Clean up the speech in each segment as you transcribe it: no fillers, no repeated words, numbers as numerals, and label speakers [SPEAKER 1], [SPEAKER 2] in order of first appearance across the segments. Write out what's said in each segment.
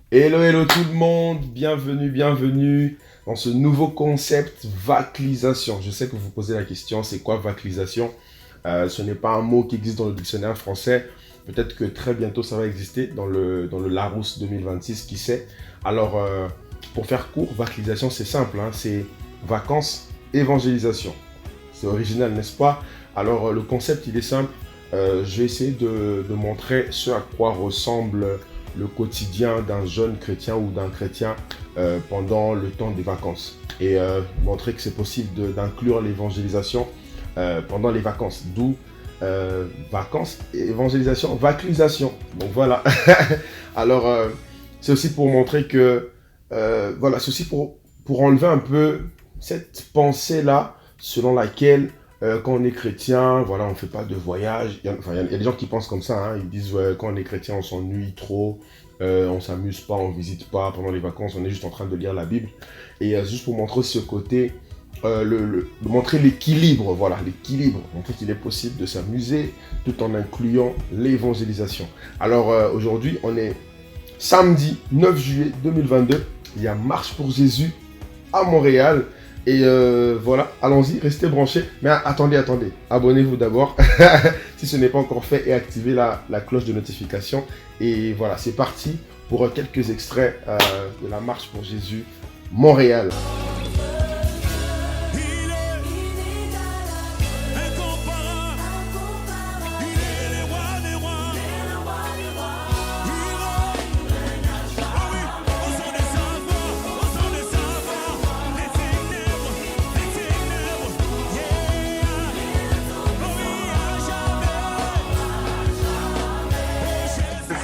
[SPEAKER 1] Hello, hello tout le monde, bienvenue dans ce nouveau concept vaclisation. Je sais que vous vous posez la question, c'est quoi vaclisation? Ce n'est pas un mot qui existe dans le dictionnaire français. Peut-être que très bientôt ça va exister dans le Larousse 2026, qui sait. Alors, pour faire court, vaclisation c'est simple, hein, c'est vacances, évangélisation. C'est original, n'est-ce pas? Alors, le concept il est simple. Je vais essayer de montrer ce à quoi ressemble le quotidien d'un jeune chrétien ou d'un chrétien pendant le temps des vacances. Et montrer que c'est possible d'inclure l'évangélisation pendant les vacances. D'où vacances, évangélisation, vaclisation. Donc voilà. Alors, c'est aussi pour montrer que, voilà, c'est aussi pour enlever un peu cette pensée-là selon laquelle quand on est chrétien, voilà, on ne fait pas de voyage. Il y a des gens qui pensent comme ça, hein. Ils disent ouais, quand on est chrétien, on s'ennuie trop, on s'amuse pas, on visite pas pendant les vacances, on est juste en train de lire la Bible. Et juste pour montrer ce côté, montrer l'équilibre, voilà, l'équilibre, montrer qu'il est possible de s'amuser tout en incluant l'évangélisation. Alors aujourd'hui, on est samedi 9 juillet 2022, il y a Marche pour Jésus à Montréal. Et voilà, allons-y, restez branchés. Mais attendez, abonnez-vous d'abord si ce n'est pas encore fait et activez la cloche de notification. Et voilà, c'est parti pour quelques extraits de la Marche pour Jésus Montréal.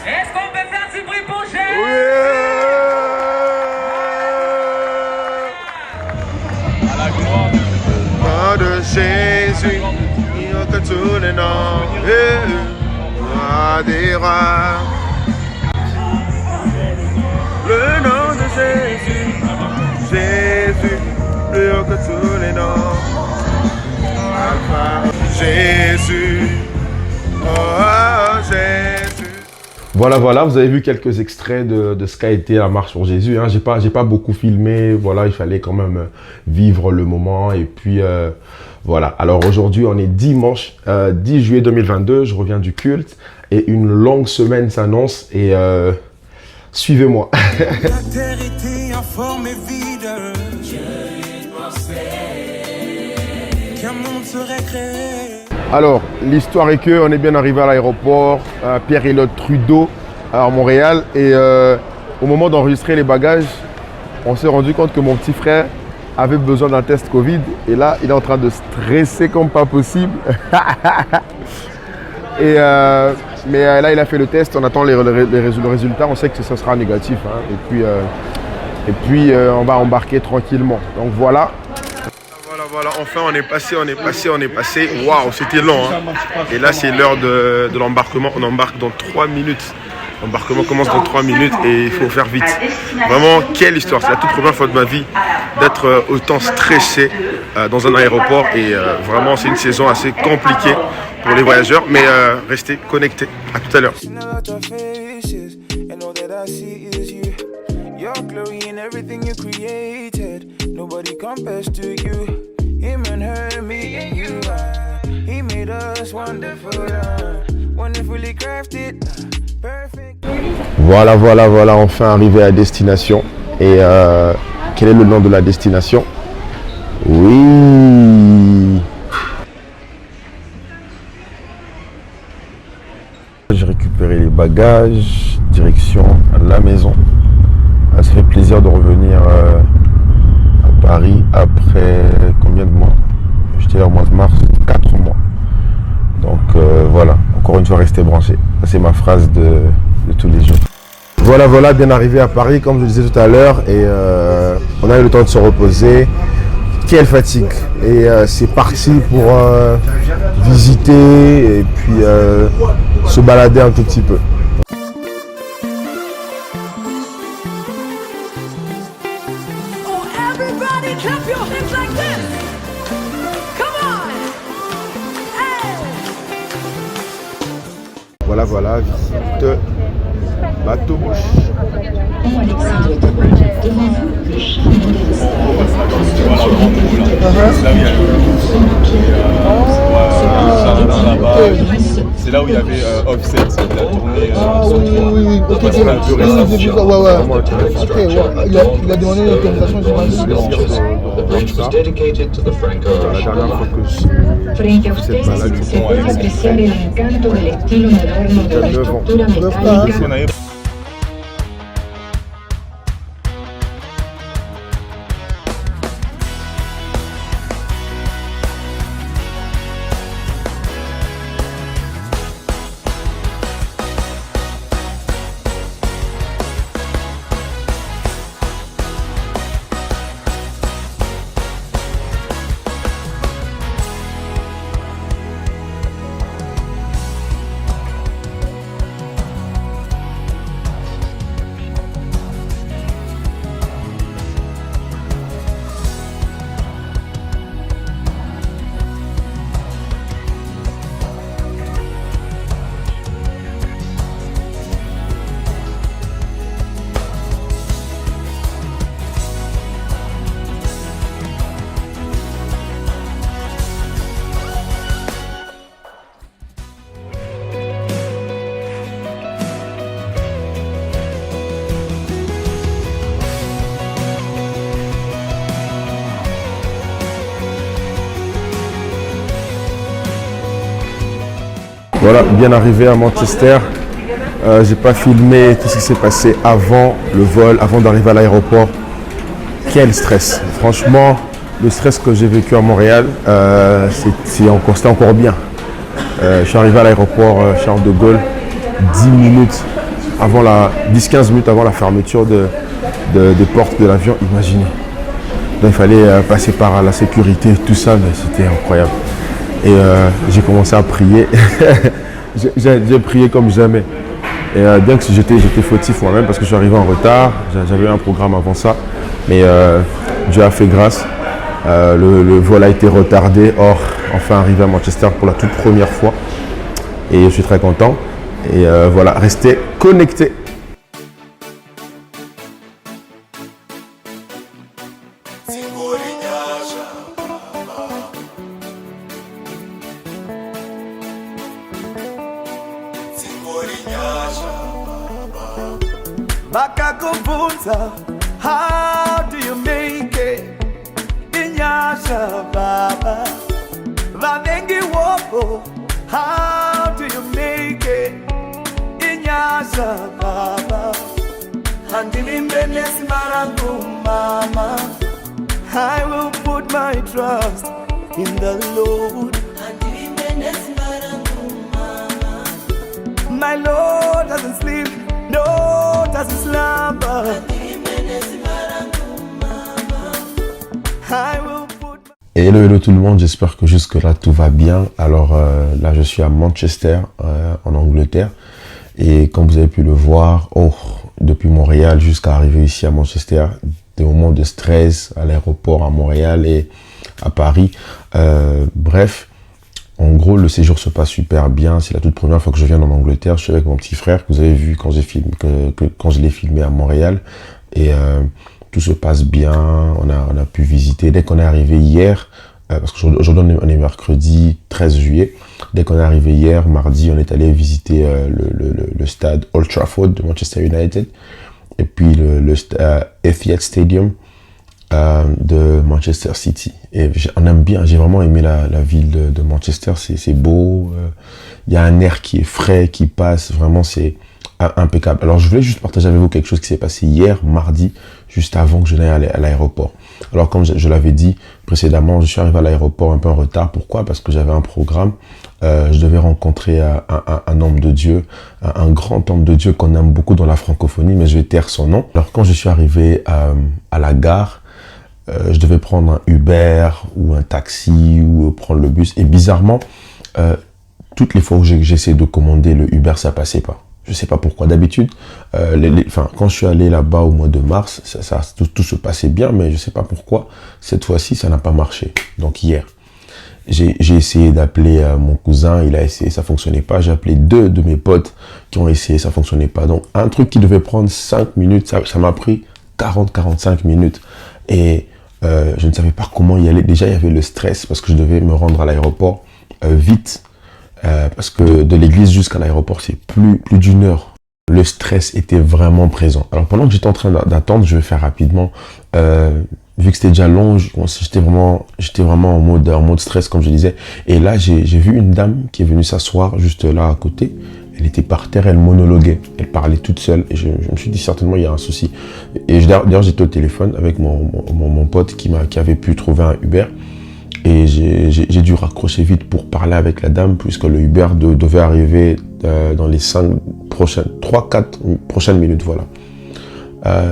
[SPEAKER 2] Est-ce qu'on peut faire du bruit pour Jésus?
[SPEAKER 1] Oui.
[SPEAKER 3] À la gloire
[SPEAKER 1] de Jésus, il a que tous les noms, roi des rois. Le nom de Jésus, Jésus, plus haut que tous les noms. Alpha, Jésus, oh Jésus. Voilà, vous avez vu quelques extraits de ce qu'a été la marche pour Jésus. Hein. J'ai pas beaucoup filmé, voilà, il fallait quand même vivre le moment. Et puis, voilà. Alors aujourd'hui, on est dimanche 10 juillet 2022, je reviens du culte. Et une longue semaine s'annonce et suivez-moi.
[SPEAKER 4] La terre était informe et vide. Qu'un monde serait créé.
[SPEAKER 1] Alors, l'histoire est qu'on est bien arrivé à l'aéroport Pierre-Éliott Trudeau à Montréal. Et au moment d'enregistrer les bagages, on s'est rendu compte que mon petit frère avait besoin d'un test Covid. Et là, il est en train de stresser comme pas possible. Et, mais là, il a fait le test. On attend le résultat. On sait que ça sera négatif. Hein. Et puis on va embarquer tranquillement. Donc voilà. Voilà, enfin on est passé. Waouh, c'était long. Hein. Et là, c'est l'heure de l'embarquement. On embarque dans 3 minutes. L'embarquement commence dans 3 minutes et il faut faire vite. Vraiment, quelle histoire. C'est la toute première fois de ma vie d'être autant stressé dans un aéroport. Et vraiment, c'est une saison assez compliquée pour les voyageurs. Mais restez connectés. À tout à l'heure. Your glory in everything you created. Nobody compares to you. Him and her, me and you. He made us wonderful, wonderfully crafted, perfect. Voilà, enfin arrivé à destination. Et quel est le nom de la destination? Oui. J'ai récupéré les bagages, direction la maison. Ça fait plaisir de revenir à Paris après combien de mois? J'étais là au mois de mars, 4 mois. Donc voilà, encore une fois, restez branchés. Ça, c'est ma phrase de tous les jours. Voilà, bien arrivé à Paris, comme je le disais tout à l'heure. Et on a eu le temps de se reposer. Quelle fatigue. Et c'est parti pour visiter et puis se balader un tout petit peu.
[SPEAKER 2] Everybody clap your hands like this. Come on. Hey.
[SPEAKER 1] Voilà, visite Bateau mouche.
[SPEAKER 5] Alexandre Debout, devant vous, le champ de
[SPEAKER 3] Voilà, le grand trou là. C'est là où il y a le là-bas. C'est là où il y avait Offset, il a tourné
[SPEAKER 6] Oui, ok,
[SPEAKER 3] parce qu'on a vu récemment.
[SPEAKER 6] j'ai vu ça, ouais. Ok, ouais, il a demandé une autorisation, j'imagine.
[SPEAKER 5] The bridge was dedicated to the Franco Ocean.
[SPEAKER 7] Frente a ustedes se puede apreciar el encanto del estilo moderno de una estructura
[SPEAKER 3] Qu'est-ce qu'on
[SPEAKER 7] metálica.
[SPEAKER 3] avait?
[SPEAKER 1] Voilà, bien arrivé à Manchester. J'ai pas filmé tout ce qui s'est passé avant le vol, avant d'arriver à l'aéroport. Quel stress! Franchement, le stress que j'ai vécu à Montréal, c'était encore bien. Je suis arrivé à l'aéroport Charles de Gaulle 10-15 minutes avant la fermeture des portes de l'avion. Imaginez. Donc, il fallait passer par la sécurité, tout ça, mais c'était incroyable. Et j'ai commencé à prier. j'ai prié comme jamais. Et bien que j'étais fautif moi-même parce que je suis arrivé en retard. J'avais un programme avant ça. Mais Dieu a fait grâce. Le vol a été retardé. Or, enfin arrivé à Manchester pour la toute première fois. Et je suis très content. Et voilà, restez connectés.
[SPEAKER 4] Bakakubunza, how do you make it? Inyasha baba, vanengi wopo, how do you make it? Inyasha baba, handili mbenesi marangu mama, I will put my trust in the Lord. Handili mbenesi marangu mama, my Lord doesn't sleep. No, doesn't slumber. I will put...
[SPEAKER 1] Hello tout le monde, j'espère que jusque là tout va bien. Alors là je suis à Manchester en Angleterre et comme vous avez pu le voir, depuis Montréal jusqu'à arriver ici à Manchester, des moments de stress à l'aéroport à Montréal et à Paris. Bref, en gros le séjour se passe super bien. C'est la toute première fois que je viens en Angleterre. Je suis avec mon petit frère que vous avez vu quand je l'ai filmé à Montréal et tout se passe bien, on a pu visiter. Dès qu'on est arrivé hier, parce qu'aujourd'hui on est mercredi 13 juillet, dès qu'on est arrivé hier, mardi, on est allé visiter le stade Old Trafford de Manchester United, et puis le Etihad Stadium de Manchester City. Et on aime bien, j'ai vraiment aimé la ville de Manchester, c'est beau, il y a un air qui est frais, qui passe, vraiment c'est impeccable. Alors je voulais juste partager avec vous quelque chose qui s'est passé hier, mardi, juste avant que je n'aille à l'aéroport. Alors comme je l'avais dit précédemment, je suis arrivé à l'aéroport un peu en retard. Pourquoi? Parce que j'avais un programme. Je devais rencontrer un homme de Dieu, un grand homme de Dieu qu'on aime beaucoup dans la francophonie, mais je vais taire son nom. Alors quand je suis arrivé à la gare, je devais prendre un Uber ou un taxi ou prendre le bus. Et bizarrement, toutes les fois où j'essaie de commander le Uber, ça passait pas. Je sais pas pourquoi. D'habitude, quand je suis allé là-bas au mois de mars, tout se passait bien, mais je sais pas pourquoi. Cette fois-ci, ça n'a pas marché. Donc hier. J'ai essayé d'appeler mon cousin, il a essayé, ça fonctionnait pas. J'ai appelé 2 de mes potes qui ont essayé, ça fonctionnait pas. Donc, un truc qui devait prendre 5 minutes, ça m'a pris 40-45 minutes. Et je ne savais pas comment y aller. Déjà, il y avait le stress parce que je devais me rendre à l'aéroport vite. Parce que de l'église jusqu'à l'aéroport, c'est plus d'1 heure. Le stress était vraiment présent. Alors, pendant que j'étais en train d'attendre, je vais faire rapidement. Vu que c'était déjà long, j'étais vraiment en mode stress, comme je disais. Et là, j'ai vu une dame qui est venue s'asseoir juste là à côté. Elle était par terre, elle monologuait. Elle parlait toute seule. Et je me suis dit, certainement, il y a un souci. Et d'ailleurs, j'étais au téléphone avec mon pote qui avait pu trouver un Uber. Et j'ai dû raccrocher vite pour parler avec la dame, puisque le Uber devait arriver dans les 3-4 prochaines minutes, voilà.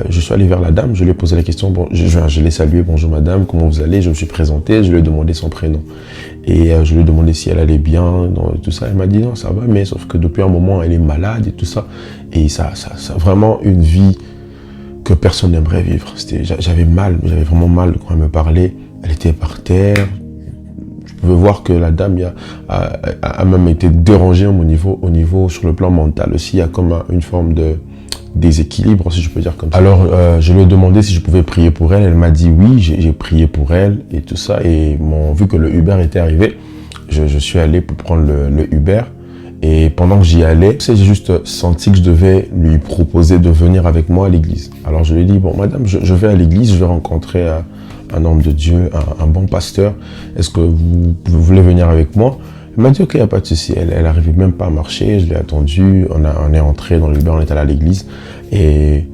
[SPEAKER 1] Je suis allé vers la dame, je lui ai posé la question, bon, je l'ai salué, bonjour madame, comment vous allez? Je me suis présenté, je lui ai demandé son prénom. Et je lui ai demandé si elle allait bien, tout ça. Elle m'a dit non, ça va, mais sauf que depuis un moment, elle est malade et tout ça. Et ça vraiment une vie que personne n'aimerait vivre. J'avais vraiment mal quand elle me parlait. Elle était par terre. Je pouvais voir que la dame a même été dérangée au niveau sur le plan mental aussi. Il y a comme une forme de déséquilibre, si je peux dire comme ça. Alors, je lui ai demandé si je pouvais prier pour elle. Elle m'a dit oui, j'ai prié pour elle et tout ça. Et vu que le Uber était arrivé, je suis allé pour prendre le Uber. Et pendant que j'y allais, j'ai juste senti que je devais lui proposer de venir avec moi à l'église. Alors, je lui ai dit, bon, madame, je vais à l'église, je vais rencontrer un homme de Dieu, un bon pasteur. Est-ce que vous voulez venir avec moi? Elle m'a dit, ok, il n'y a pas de souci. Elle n'arrivait même pas à marcher. Je l'ai attendu. On est entré dans le Uber, on est allé à l'église. Et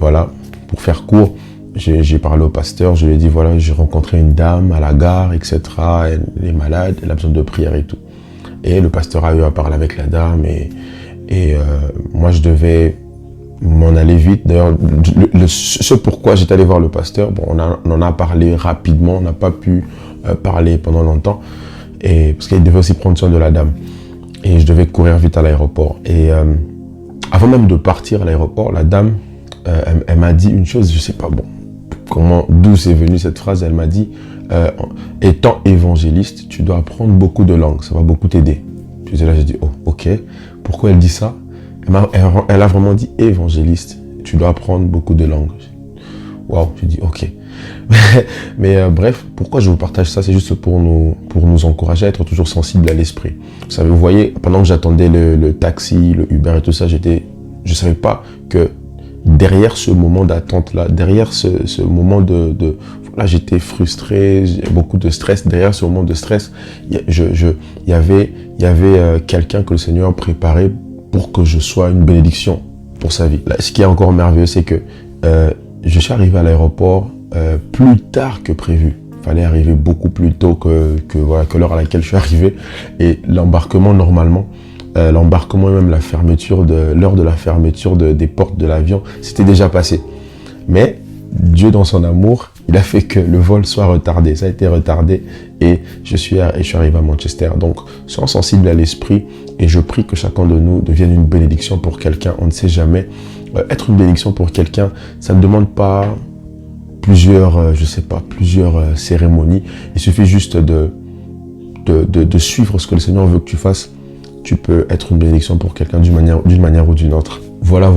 [SPEAKER 1] voilà, pour faire court, j'ai parlé au pasteur. Je lui ai dit, voilà, j'ai rencontré une dame à la gare, etc. Elle est malade, elle a besoin de prière et tout. Et le pasteur a eu à parler avec la dame. Et moi, je devais m'en aller vite. D'ailleurs, ce pourquoi j'étais allé voir le pasteur, bon, on en a parlé rapidement. On n'a pas pu parler pendant longtemps. Et parce qu'il devait aussi prendre soin de la dame. Et je devais courir vite à l'aéroport. Et avant même de partir à l'aéroport, la dame, elle m'a dit une chose, je sais pas d'où c'est venu cette phrase. Elle m'a dit, étant évangéliste, tu dois apprendre beaucoup de langues, ça va beaucoup t'aider. Là, j'ai dit, oh, ok. Pourquoi elle dit ça? Elle a vraiment dit, évangéliste, tu dois apprendre beaucoup de langues. Waouh, j'ai dit, ok. Mais bref, pourquoi je vous partage ça? C'est juste pour nous encourager à être toujours sensibles à l'esprit. Vous voyez, pendant que j'attendais le taxi, le Uber et tout ça, je savais pas que derrière ce moment d'attente-là, derrière ce moment voilà, j'étais frustré, j'ai beaucoup de stress. Derrière ce moment de stress, il y avait quelqu'un que le Seigneur préparait pour que je sois une bénédiction pour sa vie. Là, ce qui est encore merveilleux, c'est que je suis arrivé à l'aéroport plus tard que prévu. Il fallait arriver beaucoup plus tôt que l'heure à laquelle je suis arrivé. Et l'embarquement, normalement, l'embarquement et même l'heure de la fermeture des portes de l'avion, c'était déjà passé. Mais Dieu, dans son amour, il a fait que le vol soit retardé. Ça a été retardé et je suis arrivé à Manchester. Donc, soyons sensibles à l'esprit et je prie que chacun de nous devienne une bénédiction pour quelqu'un. On ne sait jamais. Être une bénédiction pour quelqu'un, ça ne demande pas plusieurs cérémonies. Il suffit juste de suivre ce que le Seigneur veut que tu fasses. Tu peux être une bénédiction pour quelqu'un d'une manière ou d'une autre. Voilà.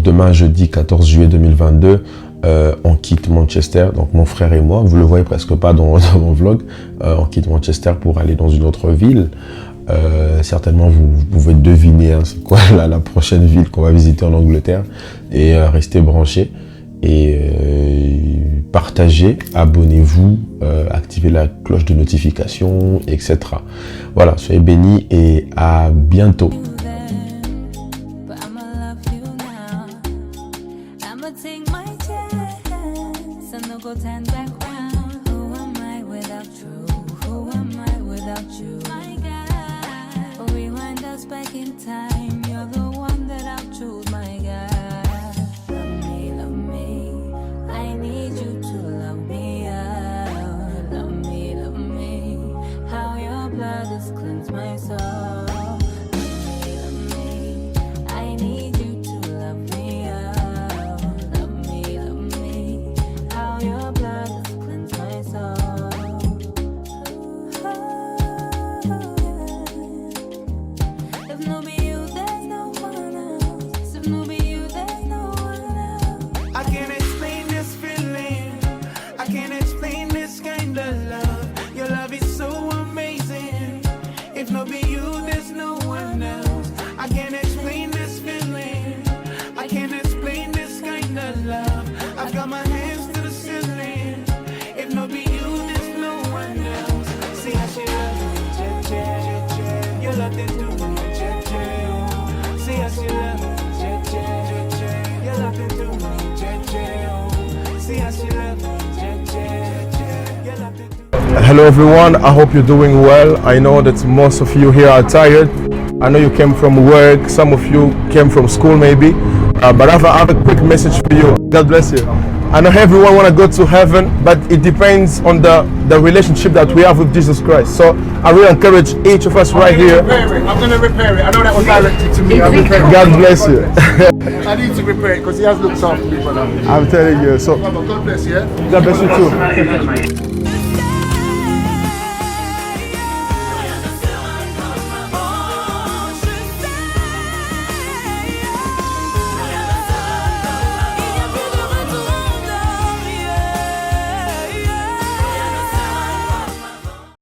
[SPEAKER 1] Demain, jeudi 14 juillet 2022, on quitte Manchester. Donc, mon frère et moi, vous le voyez presque pas dans mon vlog, on quitte Manchester pour aller dans une autre ville. Certainement, vous pouvez deviner c'est quoi la prochaine ville qu'on va visiter en Angleterre. Et restez branchés. Et partagez, abonnez-vous, activez la cloche de notification, etc. Voilà, soyez bénis et à bientôt.
[SPEAKER 8] How your blood has cleansed my soul.
[SPEAKER 1] Hello everyone, I hope you're doing well. I know that most of you here are tired. I know you came from work, some of you came from school maybe, but I have a quick message for you. God bless you. I know everyone want to go to heaven, but it depends on the relationship that we have with Jesus Christ. So I really encourage each of us right here.
[SPEAKER 6] I'm going to repair it. I know that was directed to me. I'll repair it.
[SPEAKER 1] God bless you.
[SPEAKER 6] I need to repair it because he has looked after me, brother.
[SPEAKER 1] I'm telling you. So
[SPEAKER 6] God bless you.
[SPEAKER 1] God bless you too.